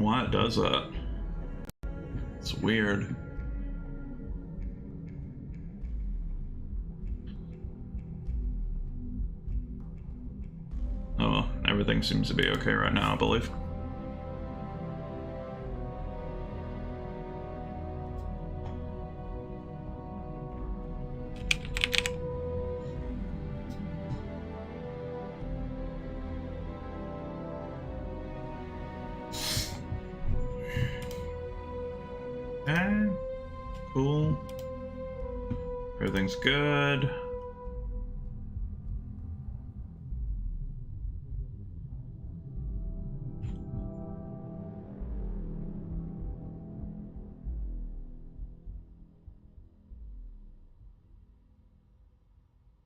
why it does that. It's weird. Oh well, everything seems to be okay right now, I believe. Okay, cool. Everything's good.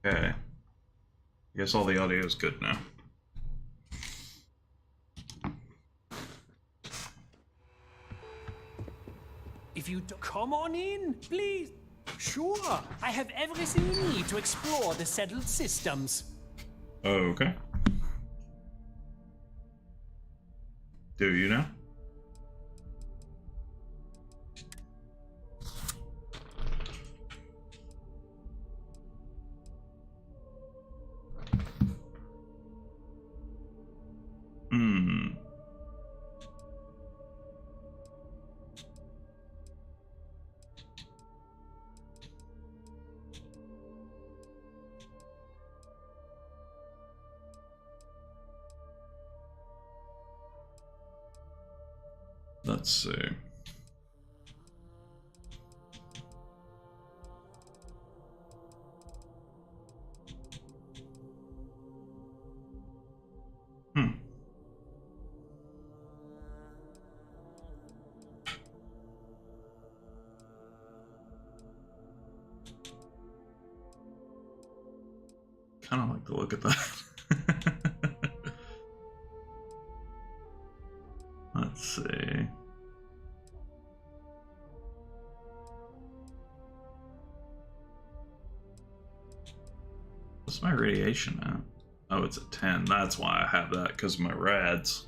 Okay. I guess all the audio is good now. If you come on in, please. Sure, I have everything you need to explore the settled systems. Okay. Do you know? Let's see. Kind of like the look at that. Let's see. What's my radiation at? Oh, it's at 10. That's why I have that, because of my rads.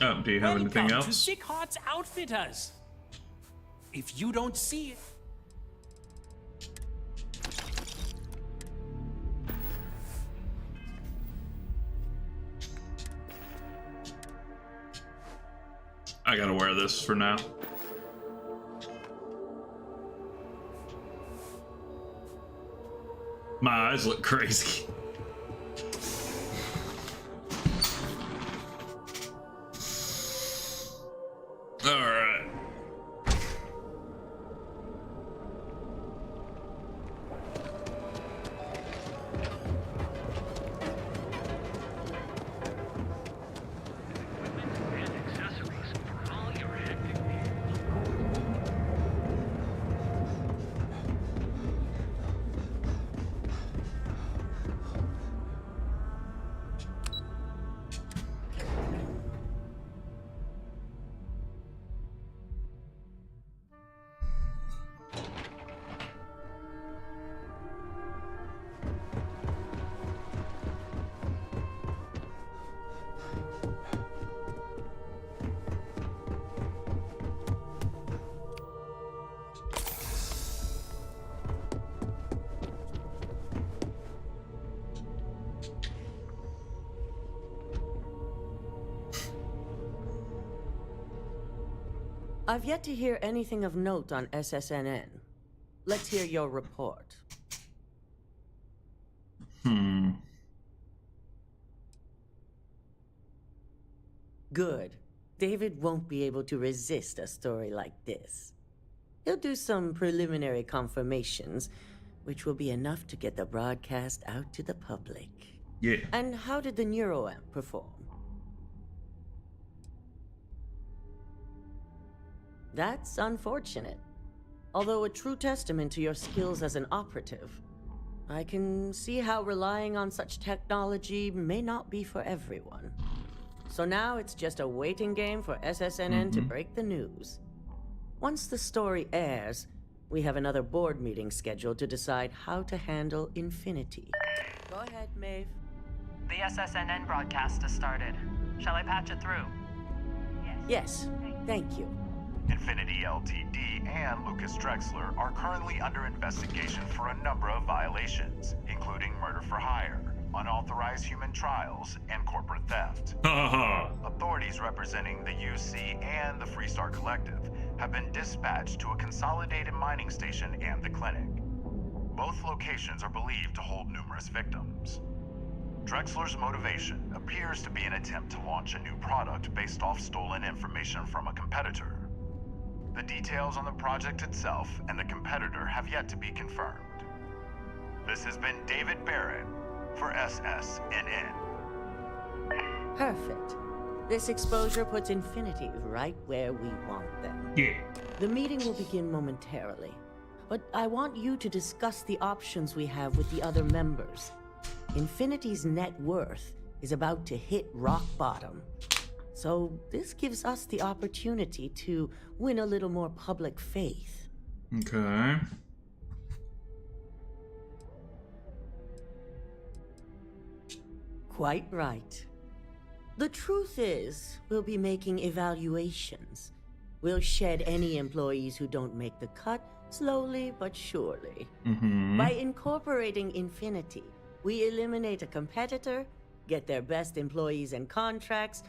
Oh, do you have anything else? Welcome to Sick Heart's Outfitters. If you don't see it, I gotta wear this for now. My eyes look crazy. Alright. I've yet to hear anything of note on SSNN. Let's hear your report. Good. David won't be able to resist a story like this. He'll do some preliminary confirmations, which will be enough to get the broadcast out to the public. Yeah. And how did the neuroamp perform? That's unfortunate. Although a true testament to your skills as an operative, I can see how relying on such technology may not be for everyone. So now it's just a waiting game for SSNN to break the news. Once the story airs, we have another board meeting scheduled to decide how to handle Infinity. Go ahead, Maeve. The SSNN broadcast has started. Shall I patch it through? Yes, thank you. Infinity Ltd. and Lucas Drexler are currently under investigation for a number of violations, including murder for hire, unauthorized human trials, and corporate theft. Authorities representing the UC and the Freestar Collective have been dispatched to a consolidated mining station and the clinic. Both locations are believed to hold numerous victims. Drexler's motivation appears to be an attempt to launch a new product based off stolen information from a competitor. The details on the project itself and the competitor have yet to be confirmed. This has been David Barrett for SSNN. Perfect. This exposure puts Infinity right where we want them. Yeah. The meeting will begin momentarily, but I want you to discuss the options we have with the other members. Infinity's net worth is about to hit rock bottom. So this gives us the opportunity to win a little more public faith. Okay. Quite right. The truth is, we'll be making evaluations. We'll shed any employees who don't make the cut, slowly but surely. By incorporating Infinity, we eliminate a competitor, get their best employees and contracts,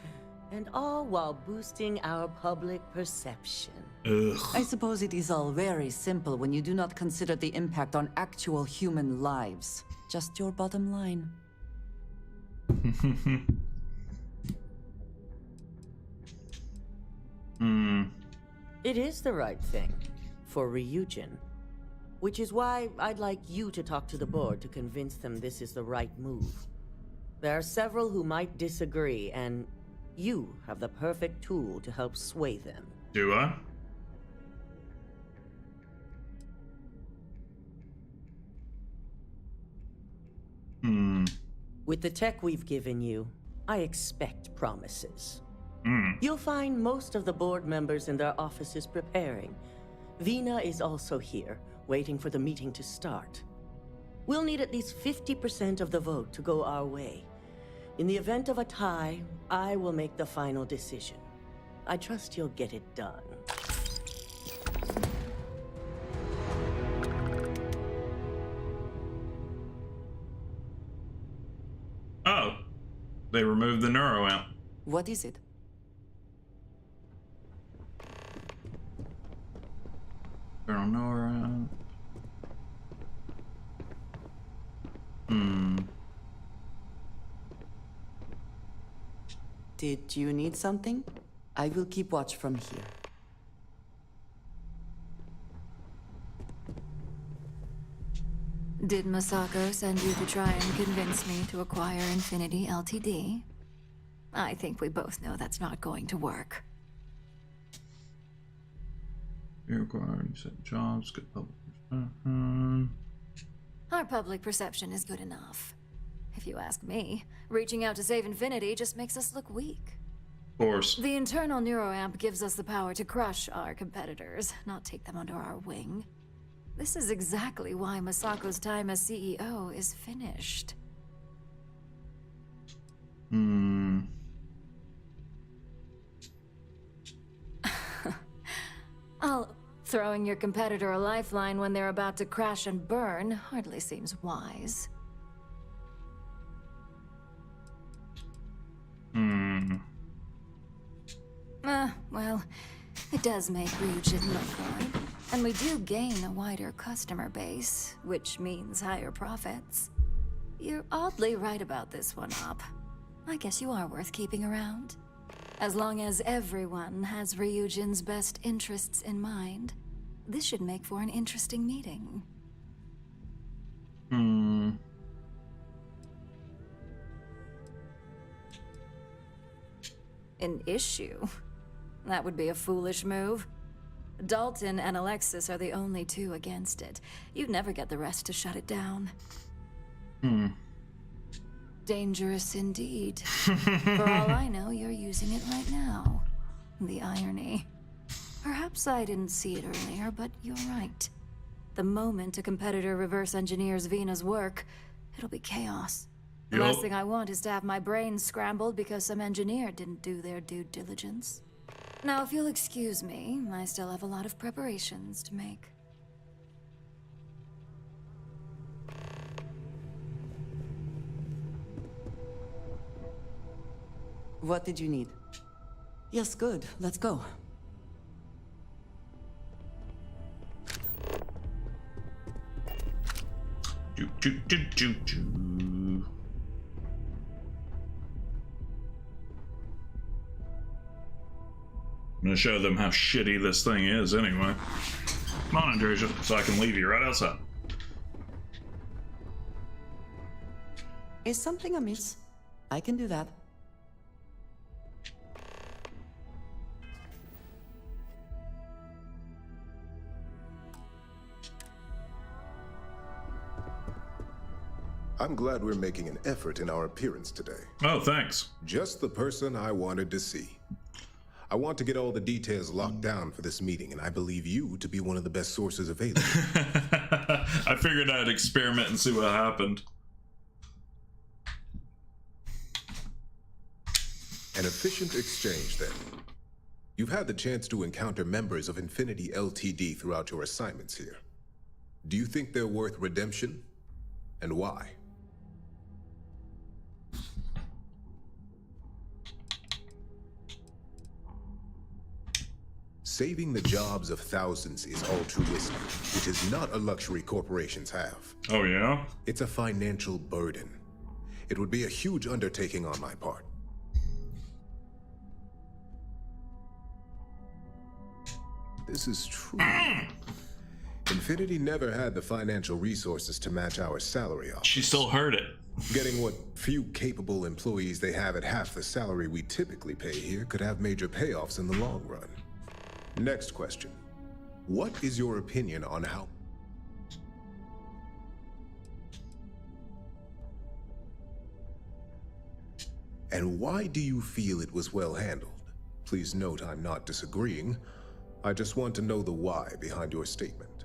and all while boosting our public perception. I suppose it is all very simple when you do not consider the impact on actual human lives. Just your bottom line. It is the right thing for Ryujin, which is why I'd like you to talk to the board to convince them this is the right move. There are several who might disagree, and you have the perfect tool to help sway them. Do I? With the tech we've given you, I expect promises. You'll find most of the board members in their offices preparing. Vina is also here, waiting for the meeting to start. We'll need at least 50% of the vote to go our way. In the event of a tie, I will make the final decision. I trust you'll get it done. Oh. They removed the neuro amp. What is it? Colonel Nora. Did you need something? I will keep watch from here. Did Masako send you to try and convince me to acquire Infinity Ltd? I think we both know that's not going to work. You're required to set jobs, good public. Our public perception is good enough. If you ask me, reaching out to save Infinity just makes us look weak. Of course. The internal neuroamp gives us the power to crush our competitors, not take them under our wing. This is exactly why Masako's time as CEO is finished. Throwing your competitor a lifeline when they're about to crash and burn hardly seems wise. Well, it does make Ryujin look good. And we do gain a wider customer base, which means higher profits. You're oddly right about this one, Op. I guess you are worth keeping around. As long as everyone has Ryujin's best interests in mind, this should make for an interesting meeting. An issue? That would be a foolish move. Dalton and Alexis are the only two against it. You'd never get the rest to shut it down. Dangerous indeed. For all I know, you're using it right now. The irony. Perhaps I didn't see it earlier, but you're right. The moment a competitor reverse engineers Vina's work, it'll be chaos. The Yup. last thing I want is to have my brain scrambled because some engineer didn't do their due diligence. Now, if you'll excuse me, I still have a lot of preparations to make. What did you need? Yes, good. Let's go. Do, do, do, do, do. I'm gonna show them how shitty this thing is anyway. Come on, Andreja, so I can leave you right outside. Is something amiss? I can do that. I'm glad we're making an effort in our appearance today. Oh, thanks. Just the person I wanted to see. I want to get all the details locked down for this meeting, and I believe you to be one of the best sources available. I figured I'd experiment and see what happened. An efficient exchange, then. You've had the chance to encounter members of Infinity LTD throughout your assignments here. Do you think they're worth redemption? And why? Saving the jobs of thousands is altruistic, which is not a luxury corporations have. Oh, yeah? It's a financial burden. It would be a huge undertaking on my part. This is true. Infinity never had the financial resources to match our salary offers. She still heard it. Getting what few capable employees they have at half the salary we typically pay here could have major payoffs in the long run. Next question. What is your opinion on how... And why do you feel it was well handled? Please note I'm not disagreeing. I just want to know the why behind your statement.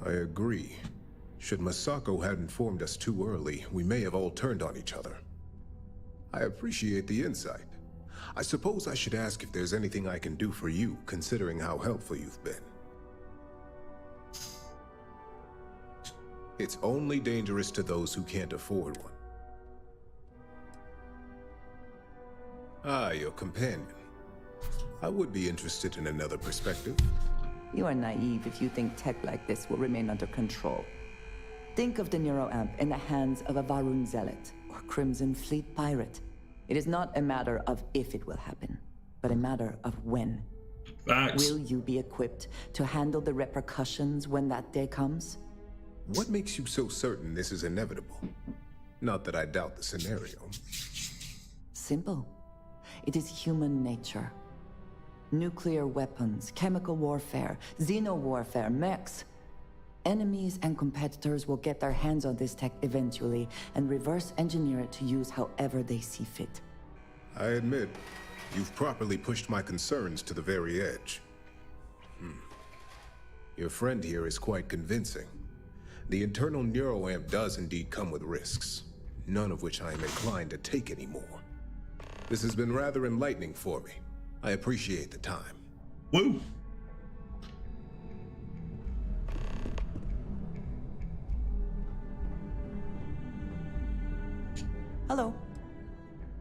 I agree. Should Masako had informed us too early, we may have all turned on each other. I appreciate the insight. I suppose I should ask if there's anything I can do for you, considering how helpful you've been. It's only dangerous to those who can't afford one. Ah, your companion. I would be interested in another perspective. You are naive if you think tech like this will remain under control. Think of the neuroamp in the hands of a Varun Zealot or Crimson Fleet pirate. It is not a matter of if it will happen, but a matter of when. Facts. Will you be equipped to handle the repercussions when that day comes? What makes you so certain this is inevitable? Not that I doubt the scenario. Simple. It is human nature. Nuclear weapons, chemical warfare, xeno-warfare, mechs. Enemies and competitors will get their hands on this tech eventually and reverse engineer it to use however they see fit. I admit, you've properly pushed my concerns to the very edge. Your friend here is quite convincing. The internal neuroamp does indeed come with risks, none of which I am inclined to take anymore. This has been rather enlightening for me. I appreciate the time. Woo! Hello.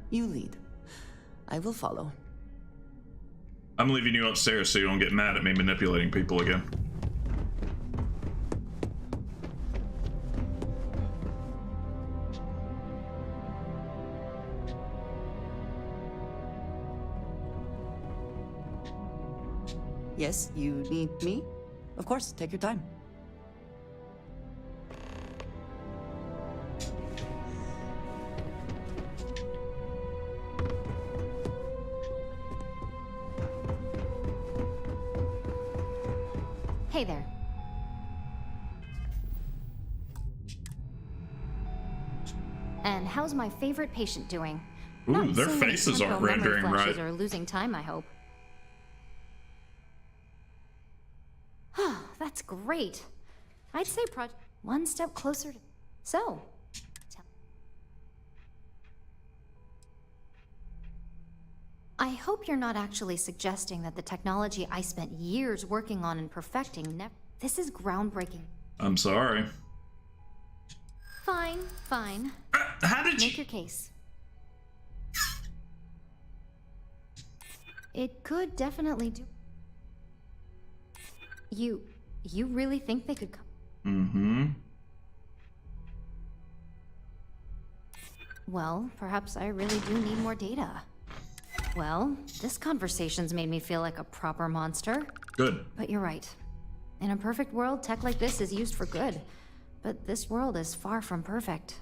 You lead. I will follow. I'm leaving you upstairs so you don't get mad at me manipulating people again. Yes, you need me? Of course, take your time. Hey there. And how's my favorite patient doing? Ooh, Not their so many faces aren't temporal memory rendering flashes right. Or losing time, I hope. That's great. I'd say one step closer to... So... I hope you're not actually suggesting that the technology I spent years working on and perfecting This is groundbreaking. I'm sorry. Fine, fine. How did Make you... your case. It could definitely do... You really think they could come? Mm-hmm. Well, perhaps I really do need more data. Well, this conversation's made me feel like a proper monster. Good. But you're right. In a perfect world, tech like this is used for good. But this world is far from perfect.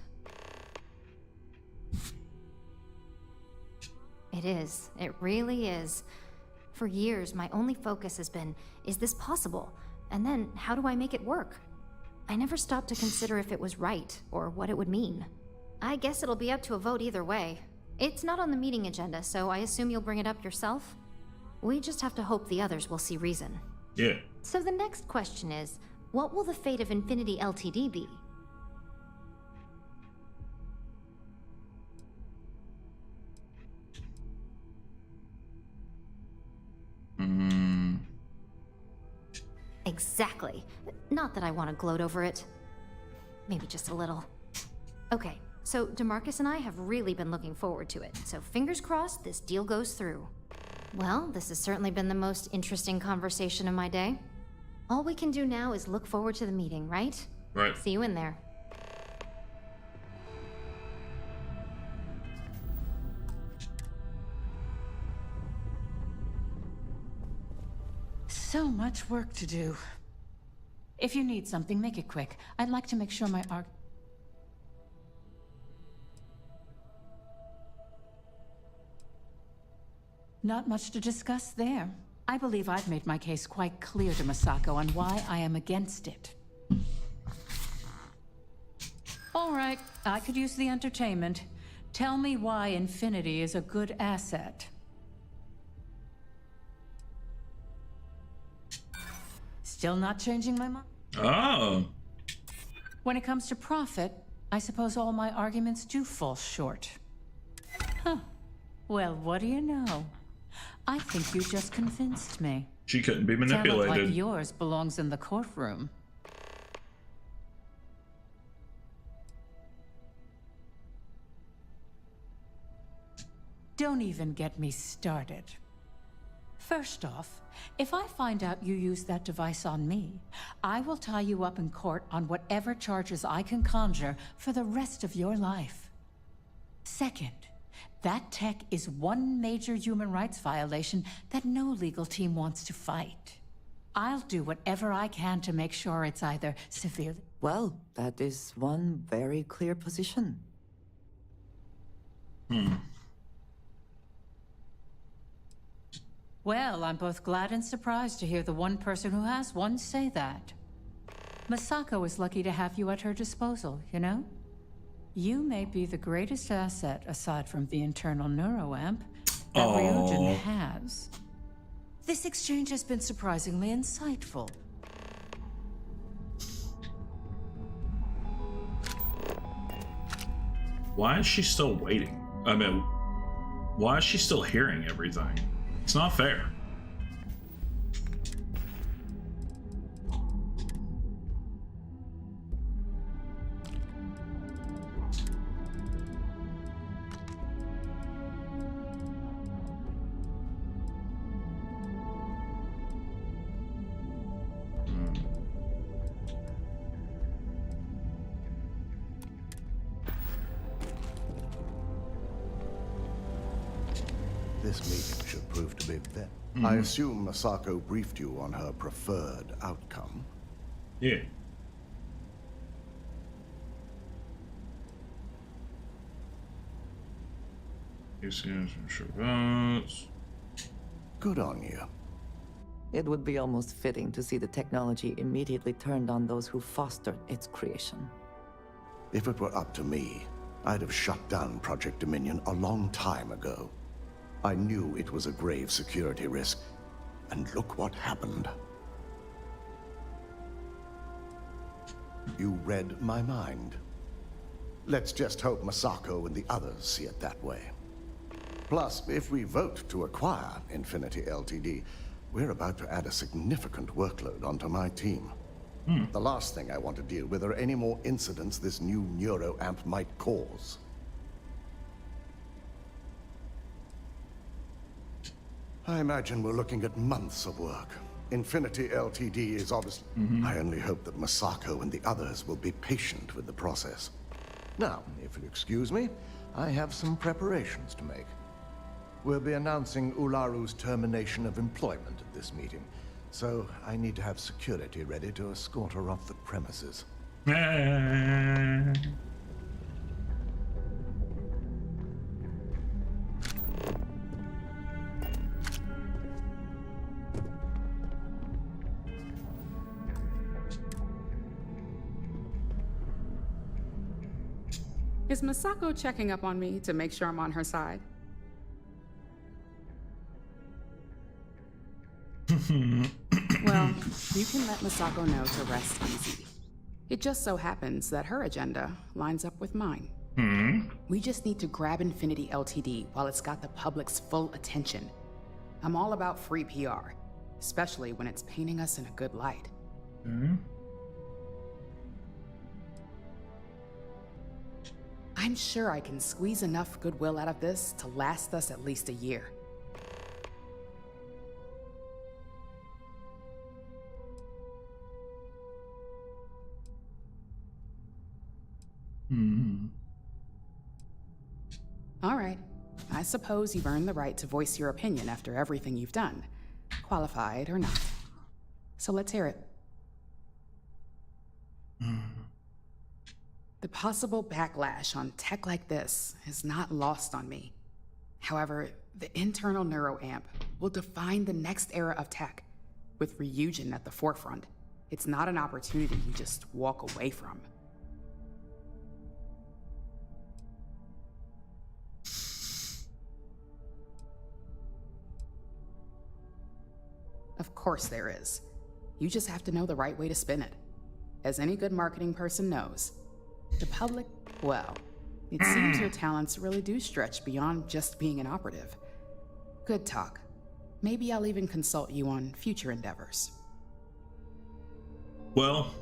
It is. It really is. For years, my only focus has been, is this possible? And then, how do I make it work? I never stopped to consider if it was right, or what it would mean. I guess it'll be up to a vote either way. It's not on the meeting agenda, so I assume you'll bring it up yourself? We just have to hope the others will see reason. Yeah. So the next question is, what will the fate of Infinity Ltd be? Exactly. Not that I want to gloat over it. Maybe just a little. Okay, so DeMarcus and I have really been looking forward to it, so fingers crossed this deal goes through. Well, this has certainly been the most interesting conversation of my day. All we can do now is look forward to the meeting, right? Right. See you in there. So much work to do. If you need something, make it quick. I'd like to make sure my arc... Not much to discuss there. I believe I've made my case quite clear to Masako on why I am against it. All right, I could use the entertainment. Tell me why Infinity is a good asset. Still not changing my mind? Oh. When it comes to profit, I suppose all my arguments do fall short. Huh. Well, what do you know? I think you just convinced me. She couldn't be Talent manipulated. like yours belongs in the courtroom. Don't even get me started. First off, if I find out you used that device on me, I will tie you up in court on whatever charges I can conjure for the rest of your life. Second, that tech is one major human rights violation that no legal team wants to fight. I'll do whatever I can to make sure it's either severely... Well, that is one very clear position. Well, I'm both glad and surprised to hear the one person who has one say that. Masako is lucky to have you at her disposal, you know? You may be the greatest asset, aside from the internal neuroamp, that Ryujin has. This exchange has been surprisingly insightful. Why is she still waiting? I mean, why is she still hearing everything? It's not fair. This meeting should prove to be I assume Masako briefed you on her preferred outcome. Yeah. Good on you. It would be almost fitting to see the technology immediately turned on those who fostered its creation. If it were up to me, I'd have shut down Project Dominion a long time ago. I knew it was a grave security risk, and look what happened. You read my mind. Let's just hope Masako and the others see it that way. Plus, if we vote to acquire Infinity Ltd., we're about to add a significant workload onto my team. The last thing I want to deal with are any more incidents this new neuroamp might cause. I imagine we're looking at months of work. Infinity Ltd. is obviously... I only hope that Masako and the others will be patient with the process. Now, if you'll excuse me, I have some preparations to make. We'll be announcing Ularu's termination of employment at this meeting, so I need to have security ready to escort her off the premises. Is Masako checking up on me to make sure I'm on her side? Well, you can let Masako know to rest easy. It just so happens that her agenda lines up with mine. We just need to grab Infinity Ltd. while it's got the public's full attention. I'm all about free PR, especially when it's painting us in a good light. I'm sure I can squeeze enough goodwill out of this to last us at least a year. All right. I suppose you've earned the right to voice your opinion after everything you've done, qualified or not. So let's hear it. The possible backlash on tech like this is not lost on me. However, the internal neuroamp will define the next era of tech, with Ryujin at the forefront. It's not an opportunity you just walk away from. Of course there is. You just have to know the right way to spin it. As any good marketing person knows, the public, well, it seems your talents really do stretch beyond just being an operative. Good talk. Maybe I'll even consult you on future endeavors. Well,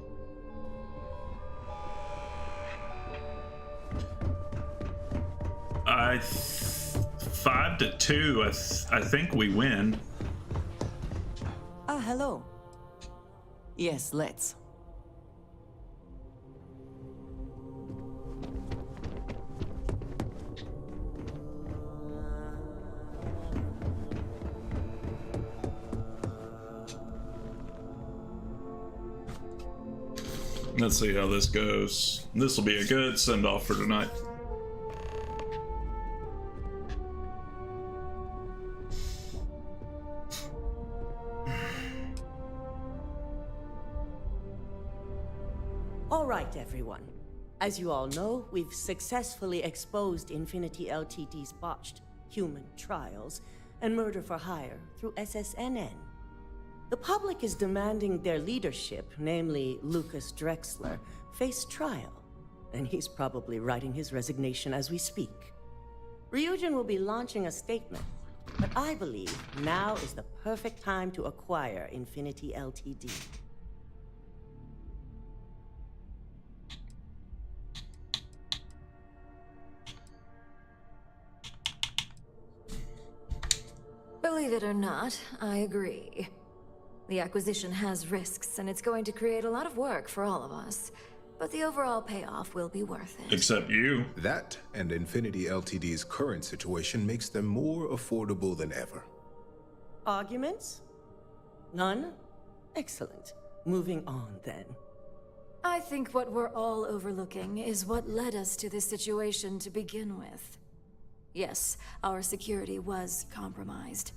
I 5-2. I think we win. Ah, hello. Yes, let's. Let's see how this goes. This will be a good send-off for tonight. All right, everyone. As you all know, we've successfully exposed Infinity Ltd's botched human trials and murder for hire through SSNN. The public is demanding their leadership, namely Lucas Drexler, face trial, and he's probably writing his resignation as we speak. Ryujin will be launching a statement, but I believe now is the perfect time to acquire Infinity Ltd. Believe it or not, I agree. The acquisition has risks, and it's going to create a lot of work for all of us. But the overall payoff will be worth it. Except you. That and Infinity Ltd's current situation makes them more affordable than ever. Arguments? None? Excellent. Moving on, then. I think what we're all overlooking is what led us to this situation to begin with. Yes, our security was compromised.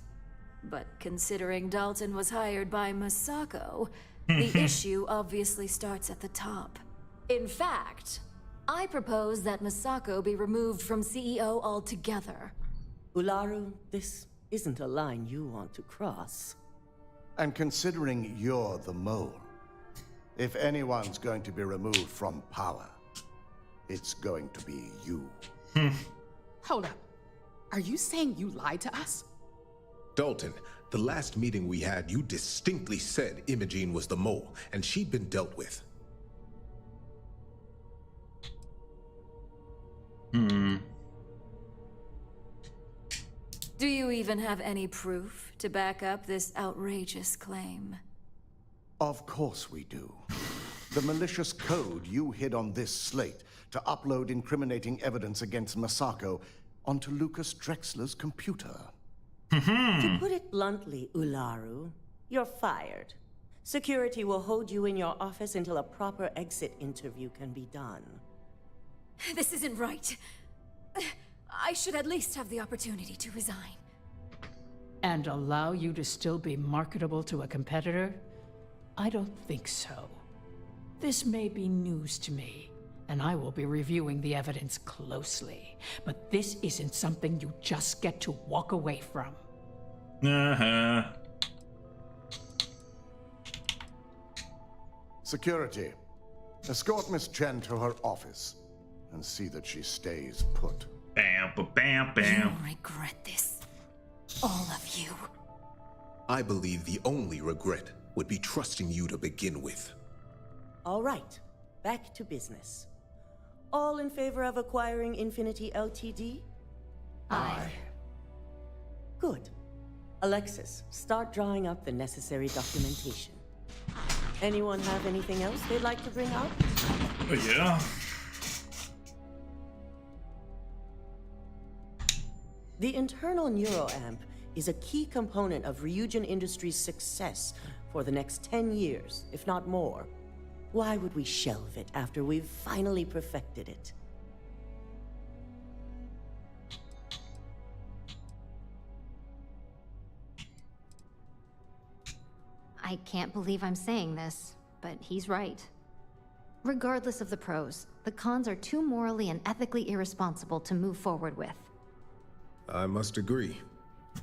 But considering Dalton was hired by Masako, the issue obviously starts at the top. In fact, I propose that Masako be removed from CEO altogether. Ularu, this isn't a line you want to cross. And considering you're the mole, if anyone's going to be removed from power, it's going to be you. Hold up. Are you saying you lied to us? Dalton, the last meeting we had, you distinctly said Imogene was the mole, and she'd been dealt with. Do you even have any proof to back up this outrageous claim? Of course we do. The malicious code you hid on this slate to upload incriminating evidence against Masako onto Lucas Drexler's computer. To put it bluntly, Ularu, you're fired. Security will hold you in your office until a proper exit interview can be done. This isn't right. I should at least have the opportunity to resign. And allow you to still be marketable to a competitor? I don't think so. This may be news to me, and I will be reviewing the evidence closely. But this isn't something you just get to walk away from. Security, escort Miss Chen to her office and see that she stays put. Bam, ba, bam, bam. You'll regret this. All of you. I believe the only regret would be trusting you to begin with. All right, back to business. All in favor of acquiring Infinity Ltd? Aye. Good. Alexis, start drawing up the necessary documentation. Anyone have anything else they'd like to bring up? Yeah. The internal neuroamp is a key component of Ryujin Industries' success for the next 10 years, if not more. Why would we shelve it after we've finally perfected it? I can't believe I'm saying this, but he's right. Regardless of the pros, the cons are too morally and ethically irresponsible to move forward with. I must agree.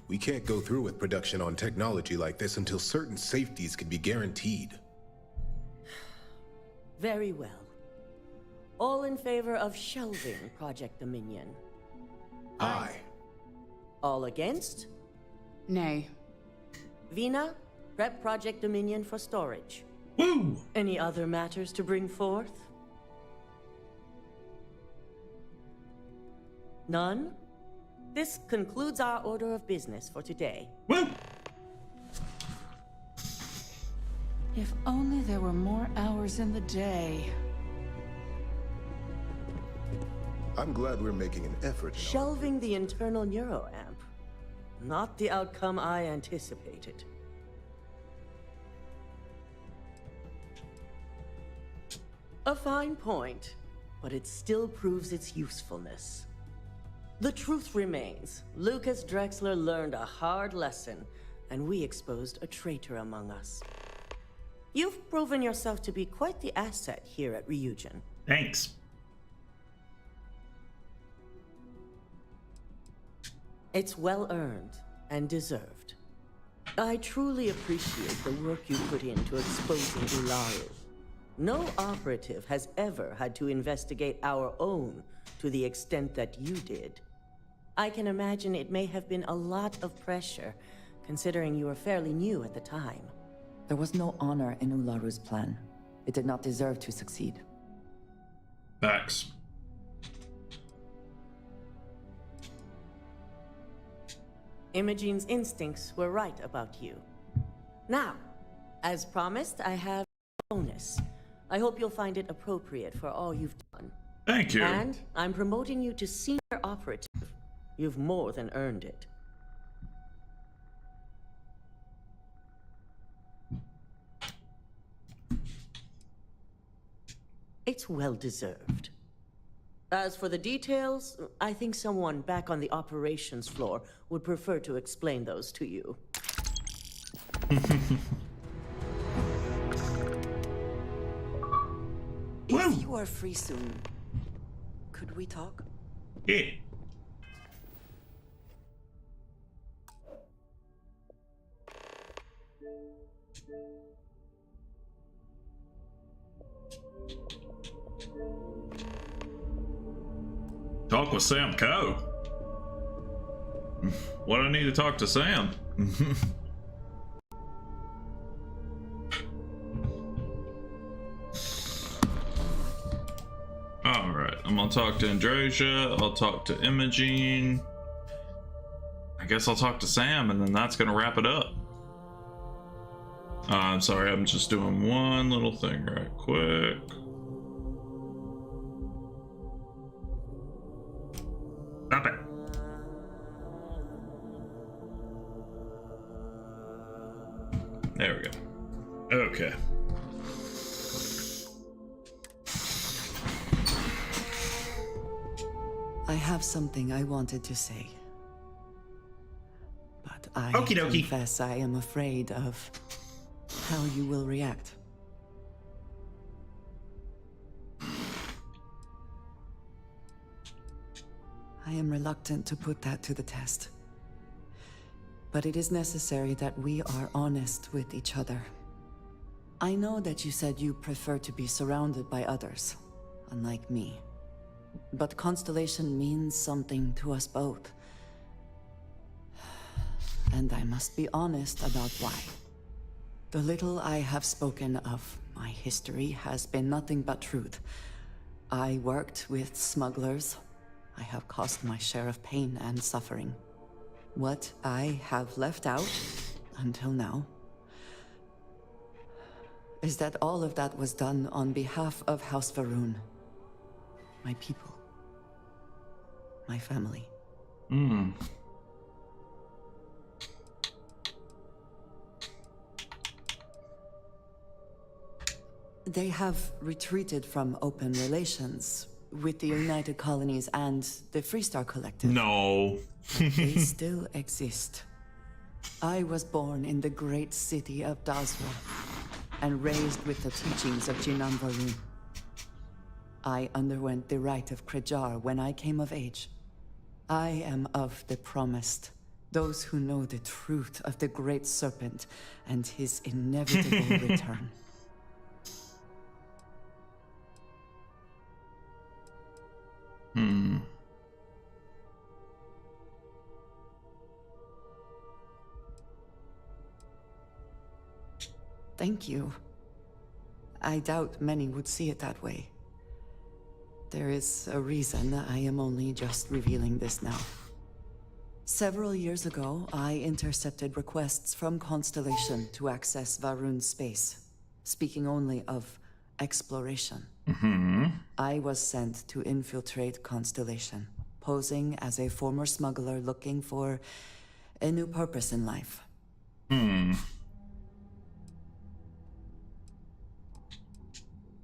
We can't go through with production on technology like this until certain safeties can be guaranteed. Very well. All in favor of shelving Project Dominion? Aye. All against? Nay. Vina, prep Project Dominion for storage. Woo! Any other matters to bring forth? None? This concludes our order of business for today. Woo! If only there were more hours in the day. I'm glad we're making an effort. Shelving the internal neuroamp. Not the outcome I anticipated. A fine point, but it still proves its usefulness. The truth remains, Lucas Drexler learned a hard lesson, and we exposed a traitor among us. You've proven yourself to be quite the asset here at Ryujin. Thanks. It's well earned and deserved. I truly appreciate the work you put into exposing Ularu. No operative has ever had to investigate our own to the extent that you did. I can imagine it may have been a lot of pressure, considering you were fairly new at the time. There was no honor in Ularu's plan. It did not deserve to succeed. Facts. Imogene's instincts were right about you. Now, as promised, I have a bonus. I hope you'll find it appropriate for all you've done. Thank you. And I'm promoting you to senior operative. You've more than earned it. It's well deserved. As for the details, I think someone back on the operations floor would prefer to explain those to you. If you are free soon, could we talk? Yeah. Talk with Sam Coe. What do I need to talk to Sam? Alright, I'm gonna talk to Androsia, I'll talk to Imogene. I guess I'll talk to Sam and then that's gonna wrap it up. I'm sorry, I'm just doing one little thing right quick. Stop it. There we go. Okay. I have something I wanted to say. But I Okie dokie. confess I am afraid of how you will react. I am reluctant to put that to the test. But it is necessary that we are honest with each other. I know that you said you prefer to be surrounded by others, unlike me. But Constellation means something to us both. And I must be honest about why. The little I have spoken of my history has been nothing but truth. I worked with smugglers. I have caused my share of pain and suffering. What I have left out, until now, is that all of that was done on behalf of House Va'ruun. My people. My family. They have retreated from open relations with the United Colonies and the Freestar Collective. No. They still exist. I was born in the great city of Dazra and raised with the teachings of Jinan Va'ruun. I underwent the rite of Krejar when I came of age. I am of the promised, those who know the truth of the Great Serpent and his inevitable return. Thank you. I doubt many would see it that way. There is a reason I am only just revealing this now. Several years ago, I intercepted requests from Constellation to access Va'ruun's space, speaking only of exploration. I was sent to infiltrate Constellation, posing as a former smuggler looking for a new purpose in life.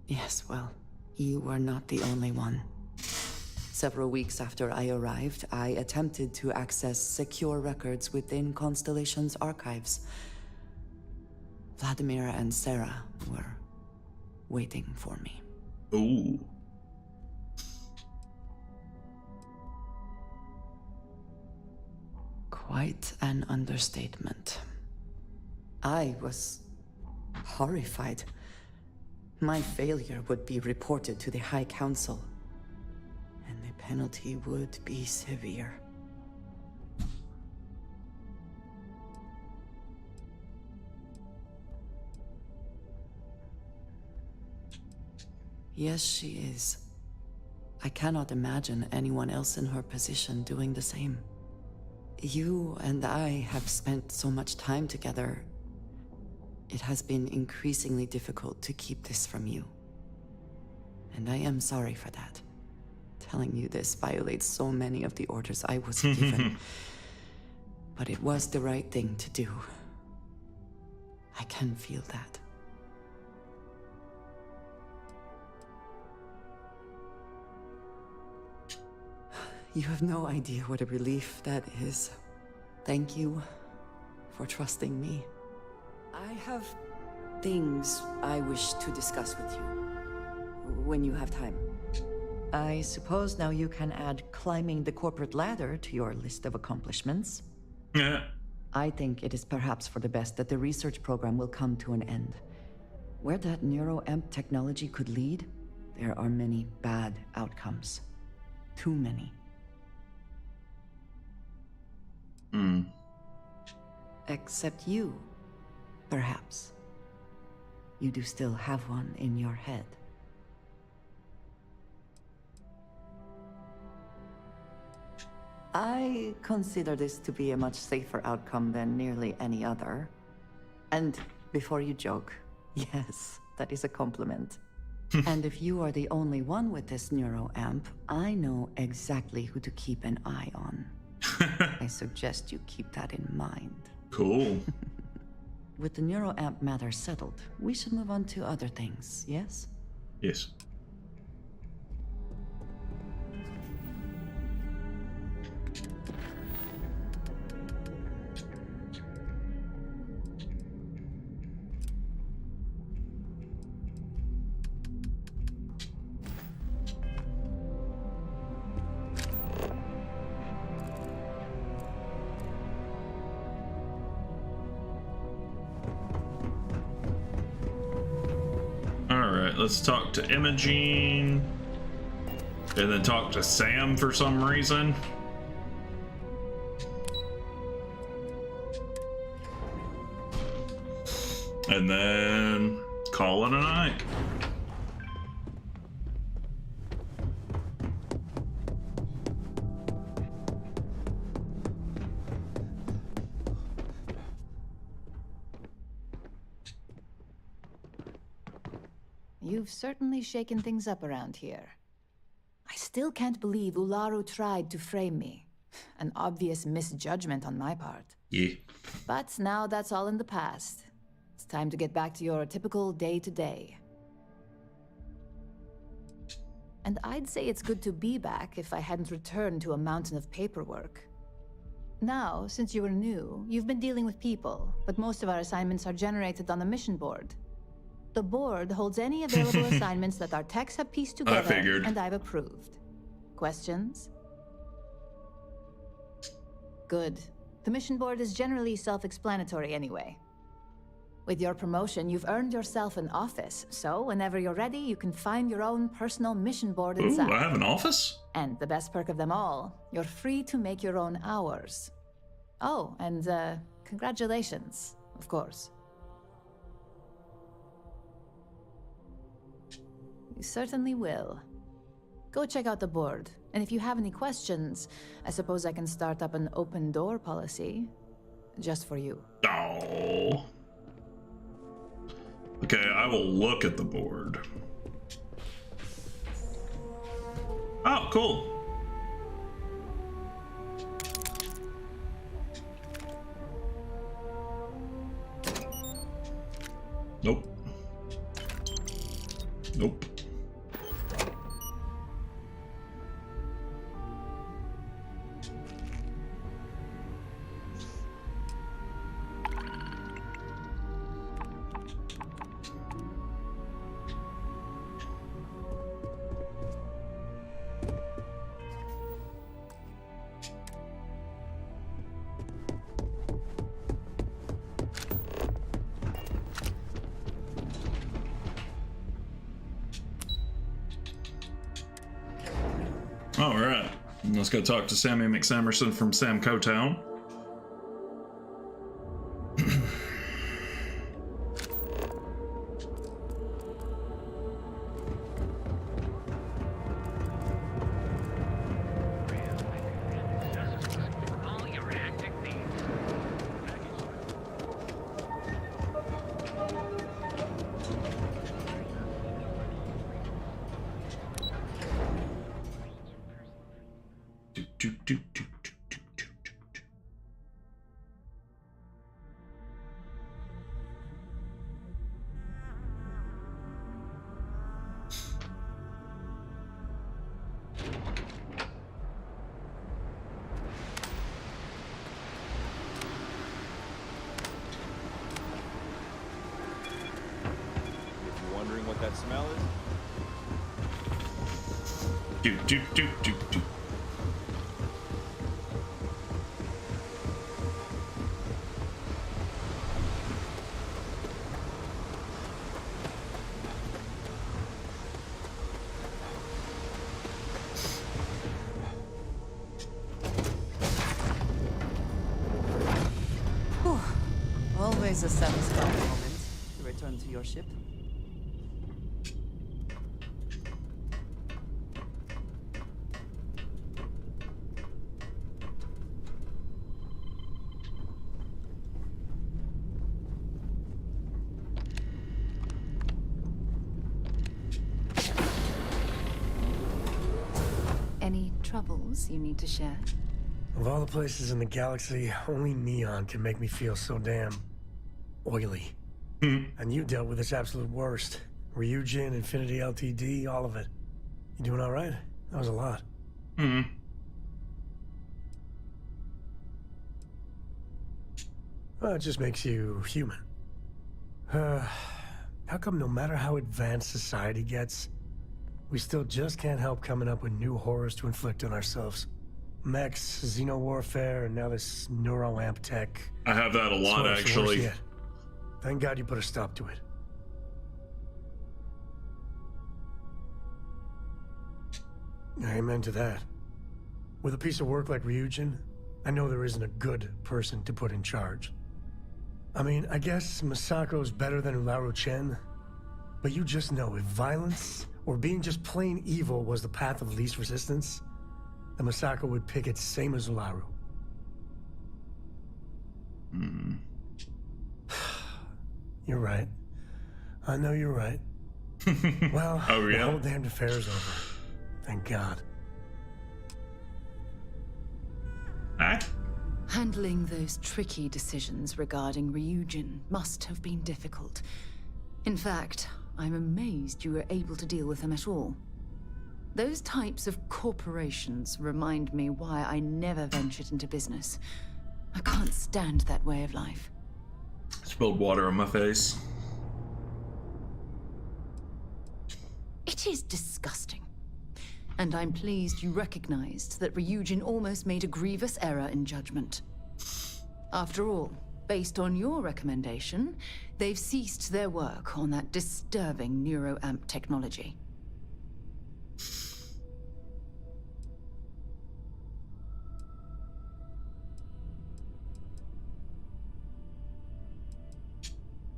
Yes, well, you were not the only one. Several weeks after I arrived, I attempted to access secure records within Constellation's archives. Vladimir and Sarah were waiting for me. Ooh. Quite an understatement. I was horrified. My failure would be reported to the High Council, and the penalty would be severe. Yes, she is. I cannot imagine anyone else in her position doing the same. You and I have spent so much time together. It has been increasingly difficult to keep this from you. And I am sorry for that. Telling you this violates so many of the orders I was given. But it was the right thing to do. I can feel that. You have no idea what a relief that is. Thank you for trusting me. I have things I wish to discuss with you. When you have time. I suppose now you can add climbing the corporate ladder to your list of accomplishments. Yeah. I think it is perhaps for the best that the research program will come to an end. Where that neuroamp technology could lead, there are many bad outcomes. Too many. Except you, perhaps. You do still have one in your head. I consider this to be a much safer outcome than nearly any other. And before you joke, yes, that is a compliment. And if you are the only one with this neuroamp, I know exactly who to keep an eye on. I suggest you keep that in mind. Cool. With the neuroamp matter settled, we should move on to other things, yes? Yes. Let's talk to Imogene, and then talk to Sam for some reason. And then call it a night. You've certainly shaken things up around here. I still can't believe Ularu tried to frame me. An obvious misjudgment on my part. Yeah. But now that's all in the past. It's time to get back to your typical day-to-day. And I'd say it's good to be back if I hadn't returned to a mountain of paperwork. Now, since you were new, you've been dealing with people, but most of our assignments are generated on the mission board. The board holds any available assignments that our techs have pieced together, and I've approved. Questions? Good. The mission board is generally self-explanatory anyway. With your promotion, you've earned yourself an office, so whenever you're ready, you can find your own personal mission board inside. Ooh, I have an office? And the best perk of them all, you're free to make your own hours. Oh, and congratulations, of course. You certainly will. Go check out the board, and if you have any questions, I suppose I can start up an open door policy. Just for you. Oh. Okay, I will look at the board. Oh, cool. Nope. Nope. All right, let's go talk to Sammy McSamerson from Samco Town. that smell is? Do. Always a satisfying moment to return to your ship. Any troubles you need to share? Of all the places in the galaxy, only Neon can make me feel so damn oily. And you dealt with its absolute worst. Ryujin, Infinity LTD, all of it. You doing all right? That was a lot. Well, it just makes you human. How come no matter how advanced society gets, we still just can't help coming up with new horrors to inflict on ourselves? Mechs, xeno-warfare, and now this neuro-amp tech. I have that a lot, actually. Thank God you put a stop to it. Amen to that. With a piece of work like Ryujin, I know there isn't a good person to put in charge. I mean, I guess Masako's better than Ularu Chen, but you just know if violence or being just plain evil was the path of least resistance, then Masako would pick it same as Ularu. You're right. I know you're right. Well, oh, yeah? The whole damned affair's over. Thank God. Handling those tricky decisions regarding Ryujin must have been difficult. In fact, I'm amazed you were able to deal with them at all. Those types of corporations remind me why I never ventured into business. I can't stand that way of life. Spilled water on my face. It is disgusting. And I'm pleased you recognized that Ryujin almost made a grievous error in judgment. After all, based on your recommendation, they've ceased their work on that disturbing neuro-amp technology.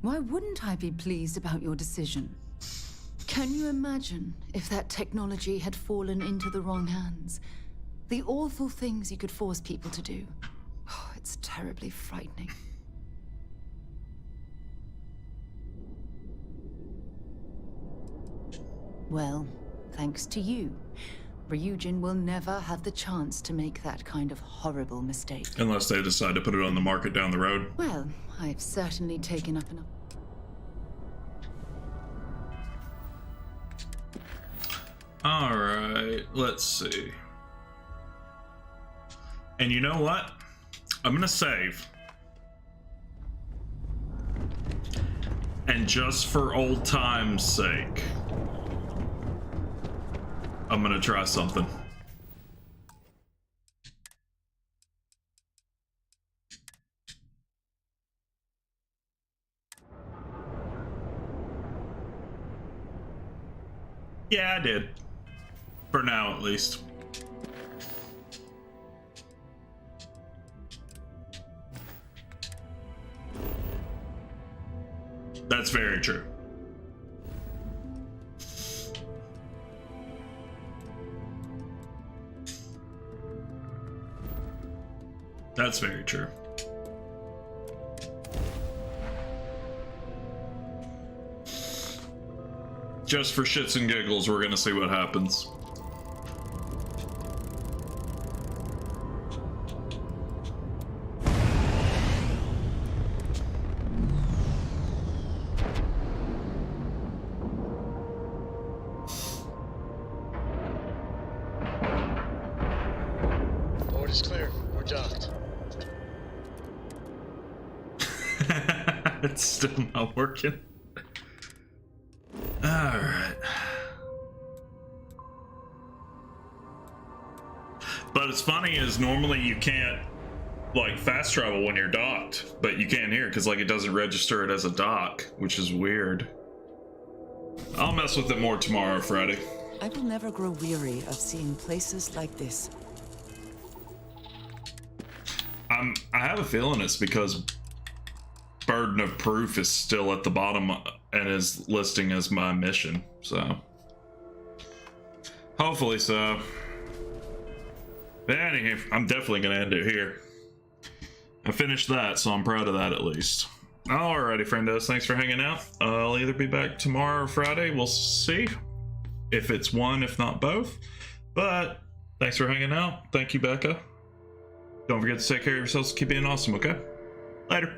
Why wouldn't I be pleased about your decision? Can you imagine if that technology had fallen into the wrong hands? The awful things you could force people to do. Oh, it's terribly frightening. Well, thanks to you, Ryujin will never have the chance to make that kind of horrible mistake. Unless they decide to put it on the market down the road. Well, I've certainly taken up enough. Alright, let's see. And you know what? I'm gonna save. And just for old time's sake, I'm gonna try something. Yeah, I did. For now, at least. That's very true. That's very true. Just for shits and giggles, we're gonna see what happens. Board is clear. We're docked. It's still not working. Alright. But it's funny is normally you can't like fast travel when you're docked, but you can here because like it doesn't register it as a dock, which is weird. I'll mess with it more tomorrow, Friday. I will never grow weary of seeing places like this. I have a feeling it's because burden of proof is still at the bottom and is listing as my mission, so hopefully so. But anyway, I'm definitely gonna end it here. I finished that, so I'm proud of that at least. Alrighty, friendos, thanks for hanging out. I'll either be back tomorrow or Friday. We'll see if it's one, if not both. But thanks for hanging out. Thank you, Becca. Don't forget to take care of yourselves. Keep being awesome, okay? Later.